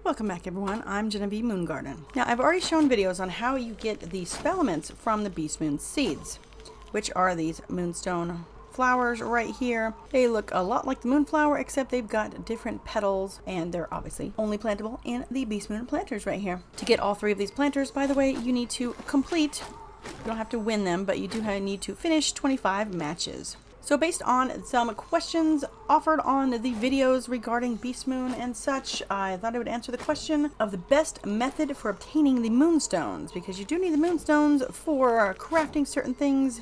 Welcome back everyone, I'm Genevieve Moongarden. Now I've already shown videos on how you get the spellements from the beastmoon seeds, which are these moonstone flowers right here. They look a lot like the moonflower except they've got different petals and they're obviously only plantable in the beastmoon planters right here. To get all three of these planters, by the way, you need to complete, you don't have to win them, but you do need to finish 25 matches. So based on some questions offered on the videos regarding beastmoon and such, I thought I would answer the question of the best method for obtaining the moonstones, because you do need the moonstones for crafting certain things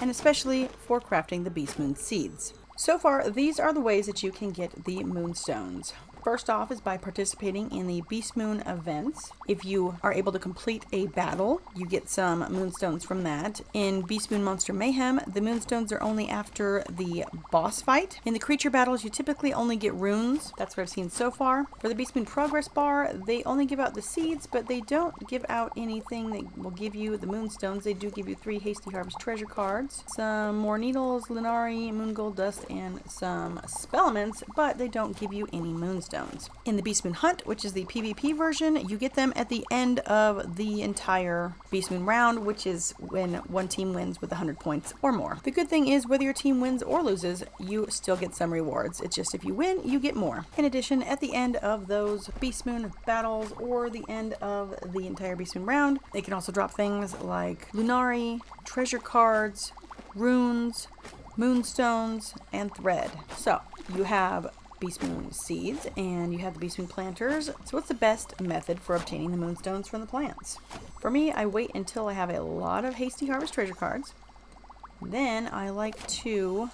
and especially for crafting the beastmoon seeds. So far, these are the ways that you can get the moonstones. First off is by participating in the beastmoon events. If you are able to complete a battle, you get some moonstones from that. In Beastmoon Monster Mayhem, the moonstones are only after the boss fight. In the creature battles, you typically only get runes. That's what I've seen so far. For the Beastmoon Progress Bar, they only give out the seeds, but they don't give out anything that will give you the moonstones. They do give you 3 Hasty Harvest treasure cards, some more needles, lunari, moon gold dust, and some spellements, but they don't give you any moonstones. In the Beastmoon Hunt, which is the PvP version, you get them at the end of the entire Beastmoon round, which is when one team wins with 100 points or more. The good thing is whether your team wins or loses, you still get some rewards. It's just if you win, you get more. In addition, at the end of those Beastmoon battles or the end of the entire Beastmoon round, they can also drop things like lunari, treasure cards, runes, moonstones, and thread. So you have beastmoon seeds and you have the beastmoon planters. So what's the best method for obtaining the moonstones from the plants? For me, I wait until I have a lot of Hasty Harvest treasure cards. Then I like to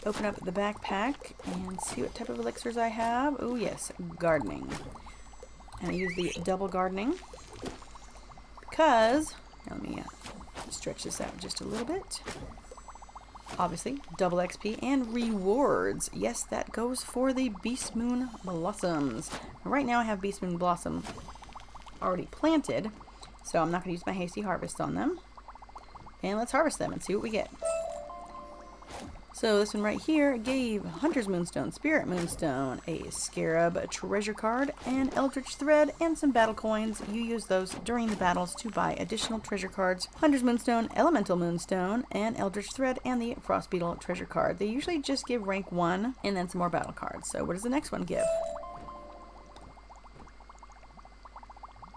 open up the backpack and see what type of elixirs I have. Oh yes, gardening. And I use the double gardening because, let me stretch this out just a little bit. Obviously, double XP and rewards. Yes, that goes for the Beastmoon Blossoms. Right now I have Beastmoon Blossom already planted, so I'm not going to use my Hasty Harvest on them. And let's harvest them and see what we get. So this one right here gave Hunter's Moonstone, Spirit Moonstone, a Scarab treasure card, and Eldritch Thread, and some battle coins. You use those during the battles to buy additional treasure cards. Hunter's Moonstone, Elemental Moonstone, and Eldritch Thread, and the Frost Beetle treasure card. They usually just give rank 1 and then some more battle cards. So what does the next one give?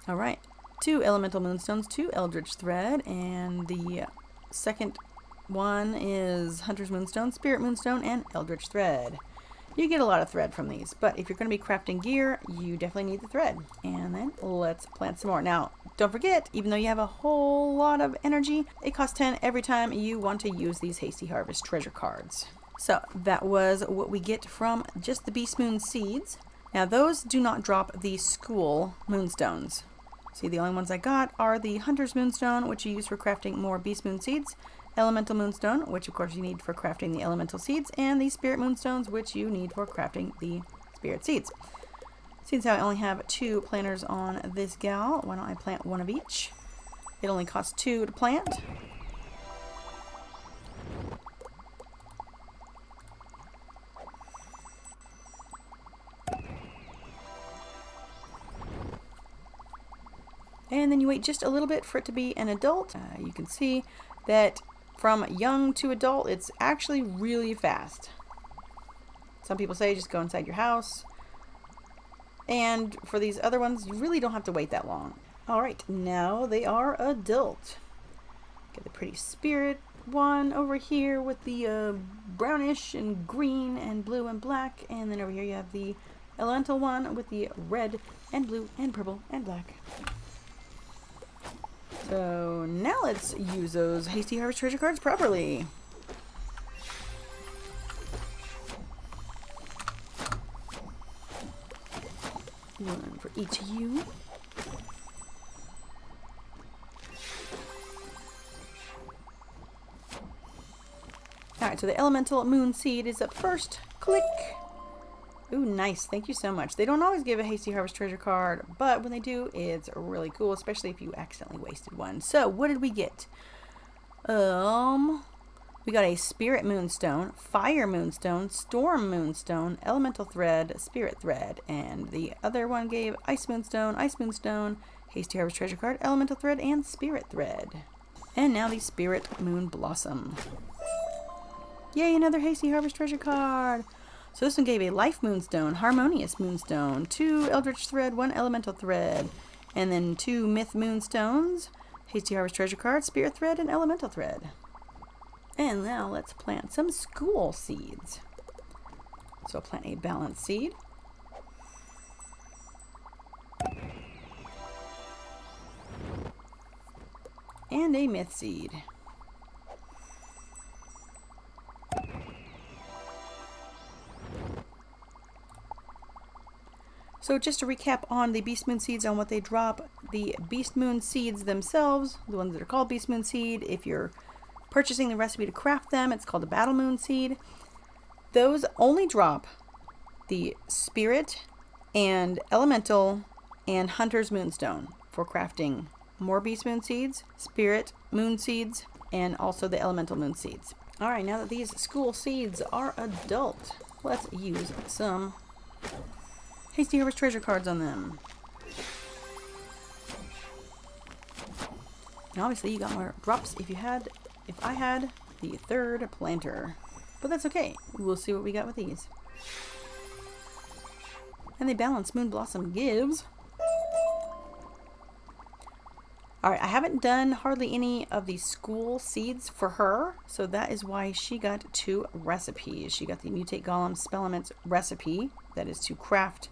Alright, 2 Elemental Moonstones, 2 Eldritch Thread, and the second one is Hunter's Moonstone, Spirit Moonstone, and Eldritch Thread. You get a lot of thread from these, but if you're going to be crafting gear, you definitely need the thread. And then let's plant some more. Now, don't forget, even though you have a whole lot of energy, it costs 10 every time you want to use these Hasty Harvest treasure cards. So that was what we get from just the Beastmoon seeds. Now those do not drop the school moonstones. See, the only ones I got are the Hunter's Moonstone, which you use for crafting more Beastmoon seeds, Elemental Moonstone, which of course you need for crafting the elemental seeds, and the Spirit Moonstones, which you need for crafting the spirit seeds. Since how I only have 2 planters on this gal, why don't I plant 1 of each? It only costs 2 to plant. And then you wait just a little bit for it to be an adult. You can see that from young to adult, it's actually really fast. Some people say just go inside your house. And for these other ones, you really don't have to wait that long. Alright, now they are adult. Get the pretty spirit one over here with the brownish and green and blue and black. And then over here you have the elemental one with the red and blue and purple and black. So now let's use those Hasty Harvest treasure cards properly. One for each of you. Alright, so the Elemental Moon Seed is up first. Click. Ooh, nice. Thank you so much. They don't always give a Hasty Harvest treasure card, but when they do, it's really cool, especially if you accidentally wasted one. So, what did we get? We got a Spirit Moonstone, Fire Moonstone, Storm Moonstone, Elemental Thread, Spirit Thread, and the other one gave Ice Moonstone, Hasty Harvest Treasure Card, Elemental Thread, and Spirit Thread. And now the Spirit Moon Blossom. Yay, another Hasty Harvest Treasure Card! So this one gave a Life Moonstone, Harmonious Moonstone, 2 Eldritch Thread, 1 Elemental Thread, and then 2 Myth Moonstones, Hasty Harvest Treasure Card, Spirit Thread, and Elemental Thread. And now let's plant some school seeds. So I'll plant a Balance Seed. And a Myth Seed. So just to recap on the Beast Moon seeds on what they drop, the Beast Moon seeds themselves, the ones that are called Beast Moon seed, if you're purchasing the recipe to craft them, it's called a Battle Moon seed. Those only drop the Spirit and Elemental and Hunter's Moonstone for crafting more Beast Moon seeds, Spirit Moon seeds, and also the Elemental Moon seeds. Alright, now that these school seeds are adult, let's use some Hasty Harvest Treasure Cards on them. And obviously you got more drops if I had the third planter. But that's okay. We'll see what we got with these. And the Balanced Moon Blossom gives... Alright, I haven't done hardly any of the school seeds for her, so that is why she got 2 recipes. She got the Mutate Golem Spellements recipe, that is to craft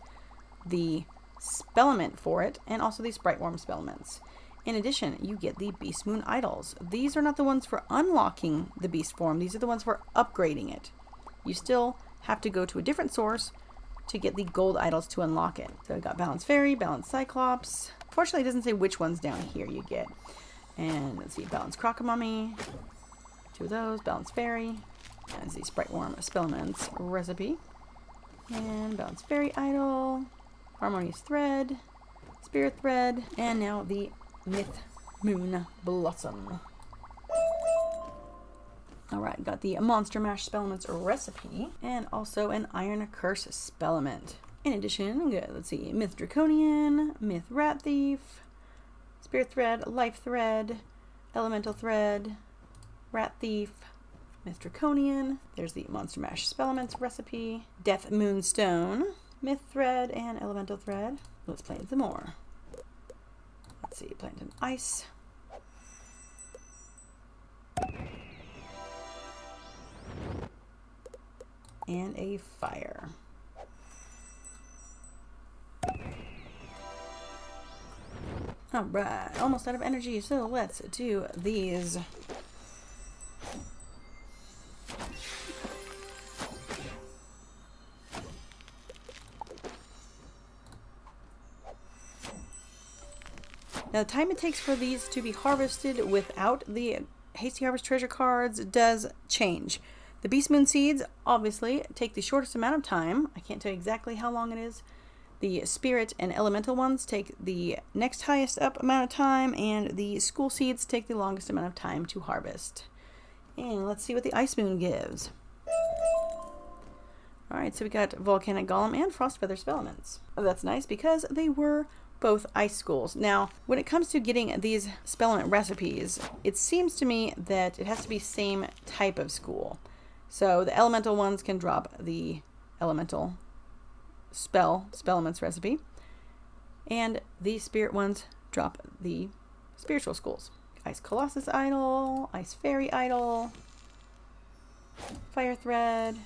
the Spellement for it, and also the Sprite Worm Spellements. In addition, you get the Beast Moon Idols. These are not the ones for unlocking the beast form, these are the ones for upgrading it. You still have to go to a different source to get the gold idols to unlock it. So I got Balanced Fairy, Balanced Cyclops. Fortunately, it doesn't say which ones down here you get. And let's see, Balanced Crocomummy, 2 of those, Balanced Fairy, as the Sprite Worm Spellements recipe, and Balanced Fairy Idol, Harmonious Thread, Spirit Thread, and now the Myth Moon Blossom. Alright, got the Monster Mash Spellements recipe, and also an Iron Curse Spellement. In addition, we got, let's see, Myth Draconian, Myth Rat Thief, Spirit Thread, Life Thread, Elemental Thread, Rat Thief, Myth Draconian. There's the Monster Mash Spellements recipe, Death Moonstone, Myth Thread, and Elemental Thread. Let's plant some more. Let's see, plant an Ice. And a Fire. Alright, almost out of energy, so let's do these. Now the time it takes for these to be harvested without the Hasty Harvest Treasure Cards does change. The Beast Moon seeds obviously take the shortest amount of time. I can't tell you exactly how long it is. The Spirit and Elemental ones take the next highest up amount of time, and the school seeds take the longest amount of time to harvest. And let's see what the Ice Moon gives. Alright, so we got Volcanic Golem and Frost Feather Spellements. Oh, that's nice because they were both ice schools. Now, when it comes to getting these Spellement recipes, it seems to me that it has to be same type of school. So the Elemental ones can drop the Elemental Spellements recipe, and the Spirit ones drop the Spiritual schools. Ice Colossus Idol, Ice Fairy Idol, Fire Thread,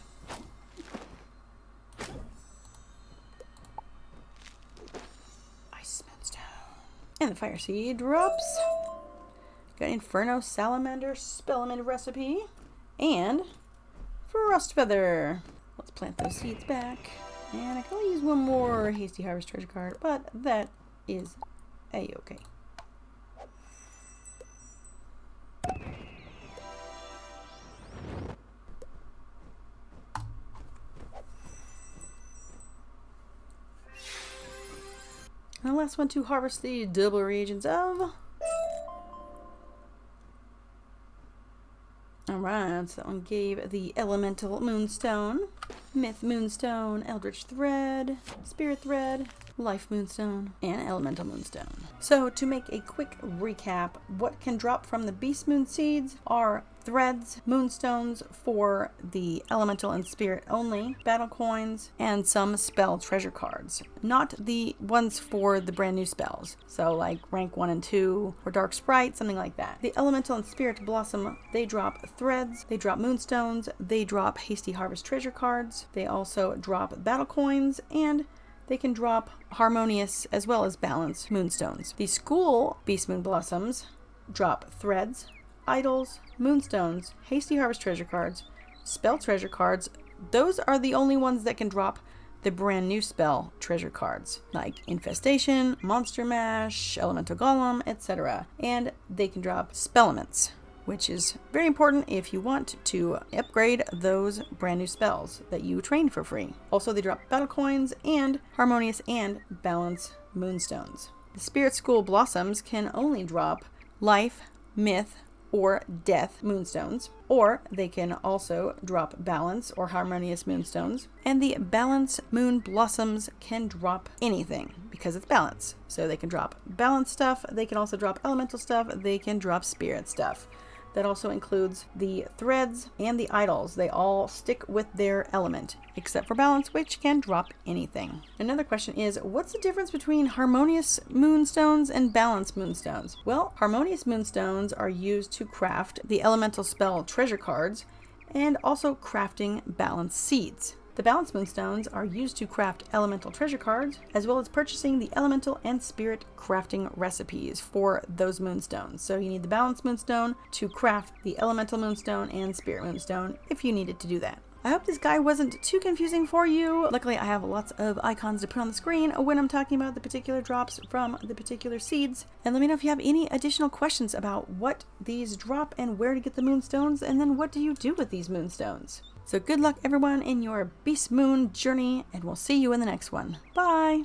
Ice Moonstone, and the Fire Seed drops. Got Inferno Salamander Spellament recipe, and Frost Feather. Let's plant those seeds back. And I can only use one more Hasty Harvest Treasure Card, but that is a-okay. And the last one to harvest the double reagents of. Alright, So that one gave the Elemental Moonstone, Myth Moonstone, Eldritch Thread, Spirit Thread, Life Moonstone, and Elemental Moonstone. So to make a quick recap, what can drop from the Beast Moon seeds are threads, moonstones for the elemental and spirit only, battle coins, and some spell treasure cards. Not the ones for the brand new spells. So like rank 1 and 2 or Dark Sprite, something like that. The elemental and spirit blossom, they drop threads, they drop moonstones, they drop hasty harvest treasure cards, they also drop battle coins, and they can drop harmonious as well as balanced moonstones. The school Beast Moon blossoms drop threads, idols, moonstones, hasty harvest treasure cards, spell treasure cards. Those are the only ones that can drop the brand new spell treasure cards like Infestation, Monster Mash, Elemental Golem, etc. And they can drop spellaments, which is very important if you want to upgrade those brand new spells that you train for free. Also, they drop battle coins and harmonious and balance moonstones. The Spirit School blossoms can only drop life, myth, or death moonstones, or they can also drop balance or harmonious moonstones. And the balance moon blossoms can drop anything because it's balance. So they can drop balance stuff, they can also drop elemental stuff, they can drop spirit stuff. That also includes the threads and the idols. They all stick with their element, except for balance, which can drop anything. Another question is, what's the difference between harmonious moonstones and balance moonstones? Well, harmonious moonstones are used to craft the elemental spell treasure cards and also crafting balance seeds. The balance moonstones are used to craft elemental treasure cards, as well as purchasing the elemental and spirit crafting recipes for those moonstones. So you need the balance moonstone to craft the elemental moonstone and spirit moonstone if you needed to do that. I hope this guide wasn't too confusing for you. Luckily, I have lots of icons to put on the screen when I'm talking about the particular drops from the particular seeds. And let me know if you have any additional questions about what these drop and where to get the moonstones, and then what do you do with these moonstones. So good luck everyone in your Beast Moon journey, and we'll see you in the next one. Bye!